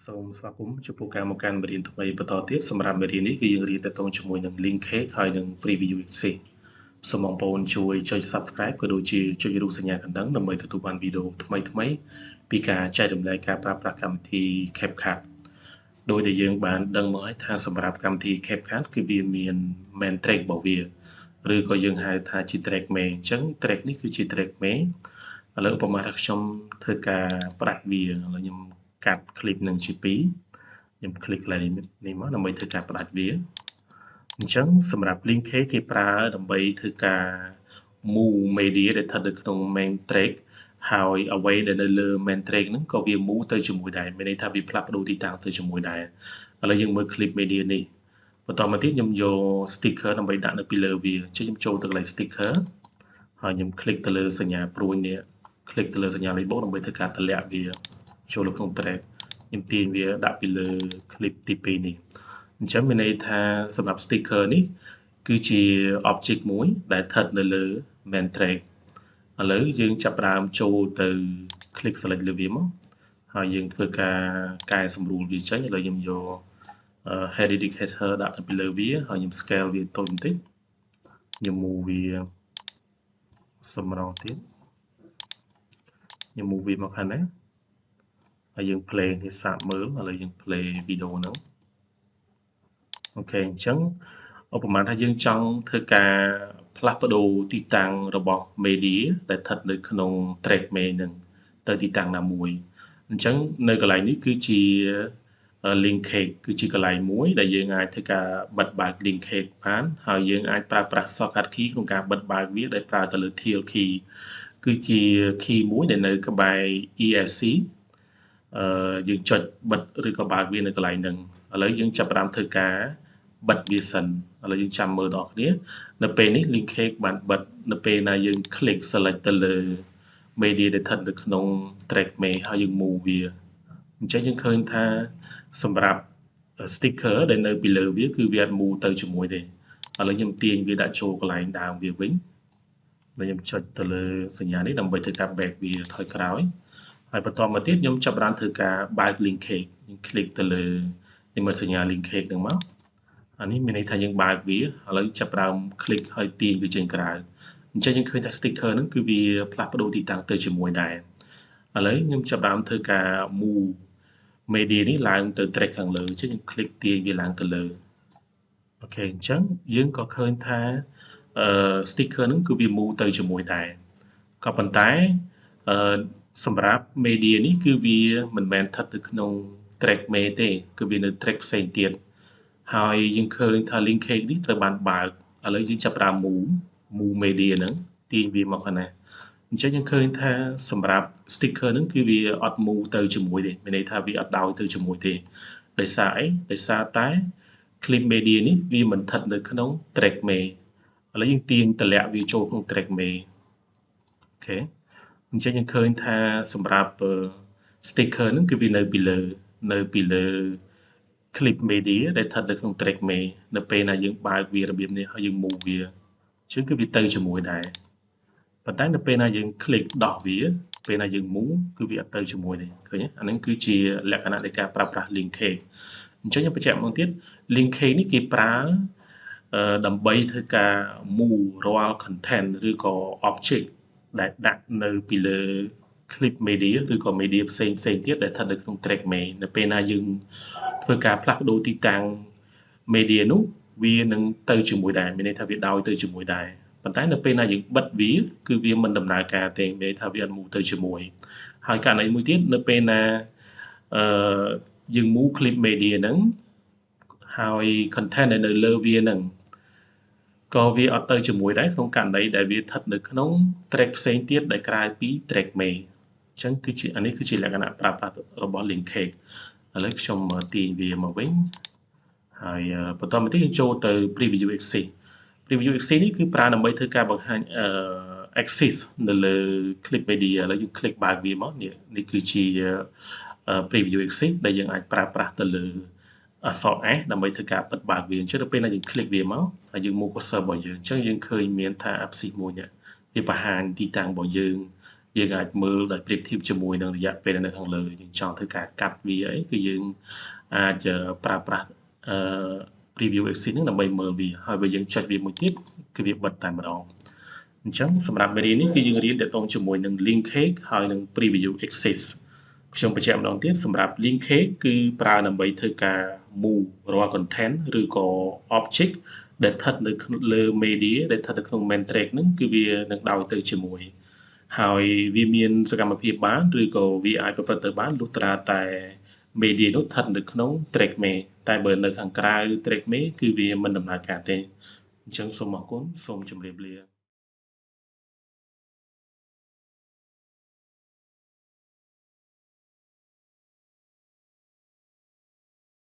សូមស្វាគមន៍ចំពោះការមកកាន់មេរៀនថ្មីបន្តទៀតសម្រាប់មេរៀននេះគឺយើងរៀនទាក់ទងជាមួយនឹង Linkage ហើយនឹង Preview Axis សូមបងប្អូនជួយចុច Subscribe ក៏ដូចជាចុចរូបសញ្ញាកណ្ដឹងដើម្បីទទួលបានវីដេអូថ្មីៗពីការចែករំលែកការប្រើប្រាស់កម្មវិធី Capcut ដោយដែលយើងបានដឹងមកហើយថាសម្រាប់កម្មវិធី Capcut គឺវាមាន main track របស់វាឬក៏យើងហៅថាជា track main អញ្ចឹង track នេះគឺជា track main ឥឡូវឧបមាថាខ្ញុំធ្វើការផ្ដាច់វាឥឡូវខ្ញុំកាត់ clip នឹងជា2ខ្ញុំ click កន្លែងនេះមកដើម្បីធ្វើការផ្ដាច់វាអញ្ចឹងសម្រាប់ linkage គេប្រើដើម្បីធ្វើការ move media ដែលស្ថិតនៅក្នុង main track ហើយអ្វីដែលនៅលើ main track ហ្នឹងក៏វា move ទៅជាមួយដែរមានន័យថាវាផ្លាស់ប្ដូរទីតាំងទៅជាមួយដែរឥឡូវយើងមើល clip media នេះបន្តមកទៀតខ្ញុំយក sticker ដើម្បីដាក់នៅពីលើវាអញ្ចឹងខ្ញុំចូលទៅកន្លែង sticker ហើយខ្ញុំ click ទៅលើសញ្ញាព្រួយនេះ click ទៅលើសញ្ញាលេខបូកដើម្បីធ្វើការតម្លាក់វាចូលនៅក្នុង track ខ្ញុំទាញវាដាក់ពីលើ clip ទី2នេះអញ្ចឹងមានន័យថាសម្រាប់ sticker នេះគឺជា object មួយដែលស្ថិតនៅលើ main track ឥឡូវយើងចាប់ផ្ដើមចូលទៅ click select លើវាមកហើយយើងធ្វើការកែសម្រួលវាចេញឥឡូវខ្ញុំយក head indicator ដាក់ពីលើវាហើយខ្ញុំ scale វាតូចបន្តិចខ្ញុំ move វាសម្រងទៀតខ្ញុំ move វាមកខាងនេះហើយយើង play នេះសាកមើលឥឡូវយើង play វីដេអូហ្នឹងអូខេអញ្ចឹងឧបមាថាយើងចង់ធ្វើការផ្លាស់ប្ដូរទីតាំងរបស់ media ដែលស្ថិតនៅក្នុង track main ហ្នឹងទៅទីតាំងណាមួយអញ្ចឹងនៅកន្លែងនេះគឺជា linkage គឺជាកន្លែងមួយដែលយើងអាចធ្វើការបិទបើក linkage បានហើយយើងអាចប្រើប្រាស់ shortcut key ក្នុងការបិទបើកវាដោយប្រើទៅលើ tail key គឺជា key មួយដែលនៅក្បែរ ESC យើងចុចបិទឬក៏បើកវានៅកន្លែងហ្នឹងឥឡូវយើងចាប់ផ្ដើមធ្វើការបិទវាសិនឥឡូវយើងចាំមើលដល់គ្នានៅពេលនេះ linkage បានបិទនៅពេលណាយើង click select ទៅលើ media ដែលស្ថិតនៅក្នុង track main ហើយយើង move វាអញ្ចឹងយើងឃើញថាសម្រាប់ sticker ដែលនៅពីលើវាគឺវាអត់ move ទៅជាមួយទេឥឡូវខ្ញុំទាញវាដាក់ចូលកន្លែងដើមវាវិញហើយខ្ញុំចុចទៅលើសញ្ញានេះដើម្បីធ្វើការ back វាថយក្រោយហើយបន្តមកទៀតខ្ញុំចាប់ផ្ដើមធ្វើការបើក linkage ខ្ញុំ click ទៅលើនេះមើលសញ្ញា linkage ហ្នឹងមកអានេះមានន័យថាយើងបើកវាឥឡូវចាប់ផ្ដើម click ហើយទាញវាចេញក្រៅអញ្ចឹងយើងឃើញថា sticker ហ្នឹងគឺវាផ្លាស់ប្ដូរទីតាំងទៅជាមួយដែរឥឡូវខ្ញុំចាប់ផ្ដើមធ្វើការ move media នេះឡើងទៅ track ខាងលើអញ្ចឹងខ្ញុំ click ទាញវាឡើងទៅលើអូខេអញ្ចឹងយើងក៏ឃើញថាsticker ហ្នឹងគឺវា move ទៅជាមួយដែរក៏ប៉ុន្តែសម្រាប់ media នេះគឺវាមិនមែនស្ថិតនៅក្នុង track main ទេគឺវានៅ track ផ្សេងទៀតហើយយើងឃើញថា linkage នេះត្រូវបានបើកឥឡូវយើងចាប់ផ្ដើម move media ហ្នឹងទាញវាមកខាងណាអញ្ចឹងយើងឃើញថាសម្រាប់ sticker ហ្នឹងគឺវាអត់ move ទៅជាមួយទេមានន័យថាវាអត់ដោយទៅជាមួយទេដោយសារអីដោយសារតែ clip media នេះវាមិនស្ថិតនៅក្នុង track main ឥឡូវយើងទាញតម្លាក់វាចូលក្នុង track main អូខេអញ្ចឹងយើងឃើញថាសម្រាប់ sticker ហ្នឹងគឺវានៅពីលើ clip media ដែលស្ថិតនៅក្នុង track main នៅពេលណាយើងបើកវារបៀបនេះហើយយើង move វាអញ្ចឹងគឺវាទៅជាមួយដែរប៉ុន្តែនៅពេលណាយើង click ដោះវាពេលណាយើង move គឺវាអត់ទៅជាមួយទេឃើញទេអាហ្នឹងគឺជាលក្ខណៈនៃការប្រើប្រាស់ linkage អញ្ចឹងខ្ញុំបញ្ជាក់មកទៀត linkage នេះគេប្រើដើម្បីធ្វើការ move រាល់ content ឬក៏ object ដែលដាក់នៅពីលើ clip media ឬក៏ media ផ្សេងទៀតដែលស្ថិតនៅក្នុង track main នៅពេលណាយើងធ្វើការផ្លាស់ប្ដូរទីតាំង media នោះវានឹងទៅជាមួយដែរមានន័យថាវាដោយទៅជាមួយដែរប៉ុន្តែនៅពេលណាយើងបិទវាគឺវាមិនដំណើរការទេមានន័យថាវាអត់ move ទៅជាមួយហើយករណីមួយទៀតនៅពេលណាយើង move clip media ហ្នឹងហើយ content ដែលនៅលើវាហ្នឹងក៏វាអត់ទៅជាមួយដែរក្នុងករណីដែលវាស្ថិតនៅក្នុង track ផ្សេងទៀតដែលក្រៅពី track main អញ្ចឹងគឺជាអានេះគឺជាលក្ខណៈប្រើប្រាស់របស់ linkage ឥឡូវខ្ញុំទាញវាមកវិញហើយបន្តមកទៀតយើងចូលទៅ preview axis preview axis នេះគឺប្រើដើម្បីធ្វើការបង្ហាញaxis នៅលើ clip media ឥឡូវយើង click បើកវាមកនេះគឺជា preview axis ដែលយើងអាចប្រើប្រាស់ទៅលើអក្សរ S ដើម្បីធ្វើការបិទបើកវាអញ្ចឹងដល់ពេលណាយើង click វាមកហើយយើង move cursor របស់យើងអញ្ចឹងយើងឃើញមានថា axis មួយនេះវាបង្ហាញទីតាំងរបស់យើង យើងអាចមើលដោយប្រៀបធៀបជាមួយនឹងរយៈពេលនៅខាងលើយើងចង់ធ្វើការកាត់វាអីគឺយើងអាចប្រើប្រាស់preview axis ហ្នឹងដើម្បីមើលវាហើយបើយើងចុចវាមួយទៀតគឺវាបិទតែម្ដងអញ្ចឹងសម្រាប់មេរៀននេះគឺយើងរៀនទាក់ទងជាមួយនឹង linkage ហើយនឹង preview axis ខ្ញុំបញ្ជាក់ម្ដងទៀតសម្រាប់ linkage គឺប្រើដើម្បីធ្វើការ move រាល់ content ឬក៏ object ដែលស្ថិតនៅលើ media ដែលស្ថិតនៅក្នុង main track ហ្នឹងគឺវានឹងដោយទៅជាមួយហើយវាមានសកម្មភាពបានឬក៏វាអាចប្រព្រឹត្តទៅបានលុះត្រាតែ media នោះស្ថិតនៅក្នុង track main តែបើនៅខាងក្រៅ track main គឺវាមិនដំណើរការទេអញ្ចឹងសូមអរគុណសូមជម្រាបលា